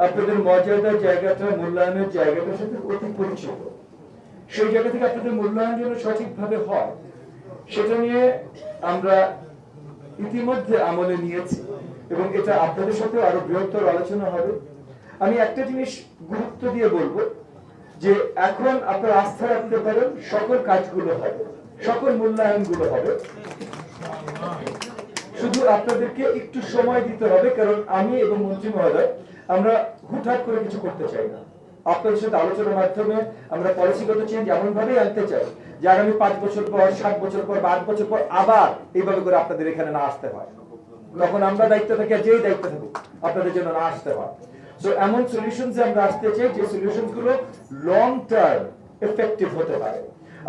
আপনাদের মর্যাদার জায়গাটা, মূল্যায়নের জায়গাটার সাথে অতি পরিচিত। সেই জায়গা থেকে আপনাদের মূল্যায়ন যেন সঠিকভাবে হয় সেটা নিয়ে আমরা ইতিমধ্যে আমলে নিয়েছি এবং এটা আপনাদের সাথে আরো বৃহত্তর আলোচনা হবে। আমি একটা জিনিস গুরুত্ব দিয়ে বলবো যে এখন আপনারা আস্থা রাখতে পারেন, সকল কাজগুলো হবে, সকল মূল্যায়নগুলো হবে, শুধু আপনাদেরকে একটু সময় দিতে হবে। কারণ আমি এবং মন্ত্রী মহোদয় আমরা হুটহাট করে কিছু করতে চাই না। আপনাদের সাথে আলোচনার মাধ্যমে আমরা পলিসিগত চেঞ্জ এমন ভাবেই আনতে চাই যে আগামী 5 বছর পর, 7 বছর পর বা 8 বছর পর আবার এইভাবে করে আপনাদের এখানে না আসতে হয়। তখন আমরা দায়িত্ব থাকি, যেই দায়িত্ব থাকুক আপনাদের জন্য না আসতে হয়। সো এমন সলিউশনস আমরা আসতে চাই যে সলিউশনস গুলো লং টার্ম এফেক্টিভ হতে পারে।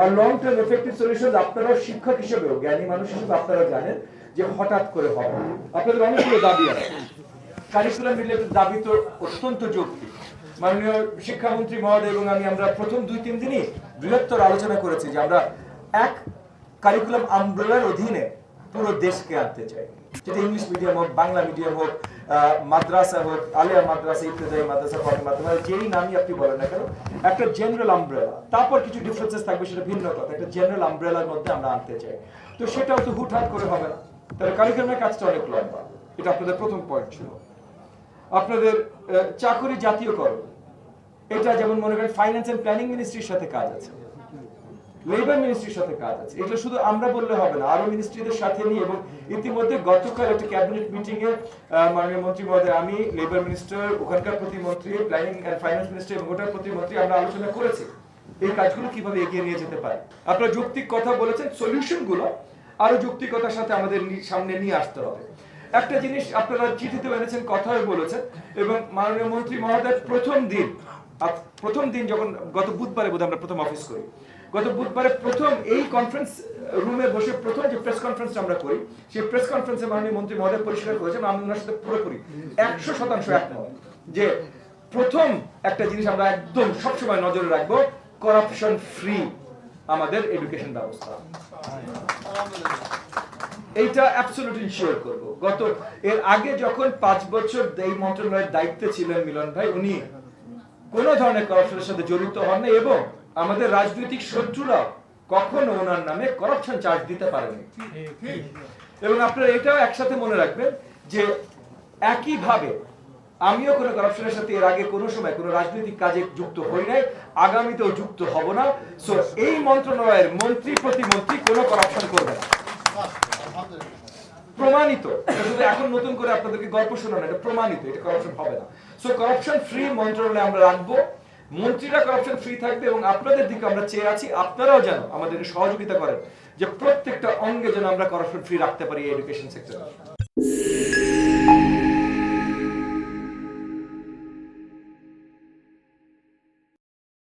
আর লং টার্ম এফেক্টিভ সলিউশন আপনারা শিক্ষক হিসেবেও, জ্ঞানী মানুষ হিসেবে আপনারা জানেন যে হঠাৎ করে হবে। আপনাদের অনেকগুলো দাবি আছে, কারিকুলাম রিলেটেড দাবি তো অত্যন্ত যৌক্তিক। মাননীয় শিক্ষামন্ত্রী মহোদয় এবং আমরা প্রথম 2-3 দিনই বৃহত্তর আলোচনা করেছি যে আমরা এক কারিকুলাম আমব্রেলার অধীনে পুরো দেশকে আনতে চাই, যেটা ইংলিশ মিডিয়াম হোক, বাংলা মিডিয়াম হোক, মাদ্রাসা হোক, আলিয়া মাদ্রাসা, ইবতেদায়ী মাদ্রাসা, কওমি মাদ্রাসা, যেই নামই আপনি বলেন না কেন, একটা জেনারেল আমব্রেলা, তারপর কিছু ডিফারেন্সেস থাকবে সেটা ভিন্ন কথা, একটা জেনারেল আমব্রেলার মধ্যে আমরা আনতে চাই। তো সেটাও তো হুটহাট করে হবে না, তাহলে কারিকুলামের কাজটা অনেক লম্বা। এটা আপনাদের প্রথম পয়েন্ট ছিল। আপনাদের চাকরি জাতীয়করণ, এটা যেমন মনে করেন ফাইন্যান্স এন্ড প্ল্যানিং মিনিস্ট্রির সাথে কাজ আছে, লেবার মিনিস্ট্রির সাথে কাজ আছে। এটা শুধু আমরা বললে হবে না, আরো মিনিস্ট্রিদের সাথে নিয়ে, এবং ইতিমধ্যে গতকাল একটা ক্যাবিনেট মিটিং এ মাননীয় মন্ত্রী মহোদয়, আমি, লেবার মিনিস্টার, ওখানকার প্রতিমন্ত্রী, প্ল্যানিং এন্ড ফাইন্যান্স মিনিস্টার এবং ওটার প্রতিমন্ত্রী আমরা আলোচনা করেছি এই কাজগুলো কিভাবে এগিয়ে নিয়ে যেতে পারে। আপনারা যৌক্তিক কথা বলেছেন, সলিউশন গুলো আরো যৌক্তিকতার সাথে আমাদের সামনে নিয়ে আসতে হবে। একটা জিনিস আপনারা চিঠিতে এনেছেন, কথাও বলেছেন, এবং মাননীয় মন্ত্রী মহোদয় প্রথম দিন যখন গত বুধবারে বোধহয় আমরা প্রথম অফিস করি, গত বুধবারে প্রথম এই কনফারেন্স রুমে বসে প্রথম যে প্রেস কনফারেন্স আমরা করি, সেই প্রেস কনফারেন্সে মাননীয় মন্ত্রী মহোদয় পরিষ্কার করেছেন, আমি ওনার সাথে পুরোপুরি 100% একমত যে প্রথম একটা জিনিস আমরা একদম সবসময় নজরে রাখবো, করাপশন ফ্রি আমাদের এডুকেশন ব্যবস্থা। এইটা অ্যাবসলিউটলি ইনশিওর করব। এর আগে যখন 5 বছর এই মন্ত্রণালয়ের দায়িত্বে ছিলেন মিলন ভাই, উনি কোন ধরনের করাপশনের সাথে জড়িত হন না এবং আমাদের রাজনৈতিক শত্রুরা কখনো ওনার নামে করাপশন চার্জ দিতে পারেনি। এবং আপনারা এটাও একসাথে মনে রাখবেন যে একইভাবে আমিও কোনো করাপশনের সাথে এর আগে কোনো সময় কোনো রাজনৈতিক কাজে যুক্ত হই নাই, আগামীতেও যুক্ত হব না। সো এই মন্ত্রণালয়ের মন্ত্রী প্রতিমন্ত্রী কোনো করাপশন করবে না, প্রমাণিত। শুধু এখন নতুন করে আপনাদেরকে গল্প শোনানো, এটা প্রমাণিত, এটা করাপশন হবে না। সো করাপশন ফ্রি মন্ত্রণালয় আমরা রাখবো, মন্ত্রীরা করাপশন ফ্রি থাকবে এবং আপনাদের দিকে আমরা চেয়ে আছি আপনারাও যেন আমাদেরকে সহযোগিতা করেন যে প্রত্যেকটা অঙ্গে যেন আমরা করাপশন ফ্রি রাখতে পারি এডুকেশন সেক্টরে।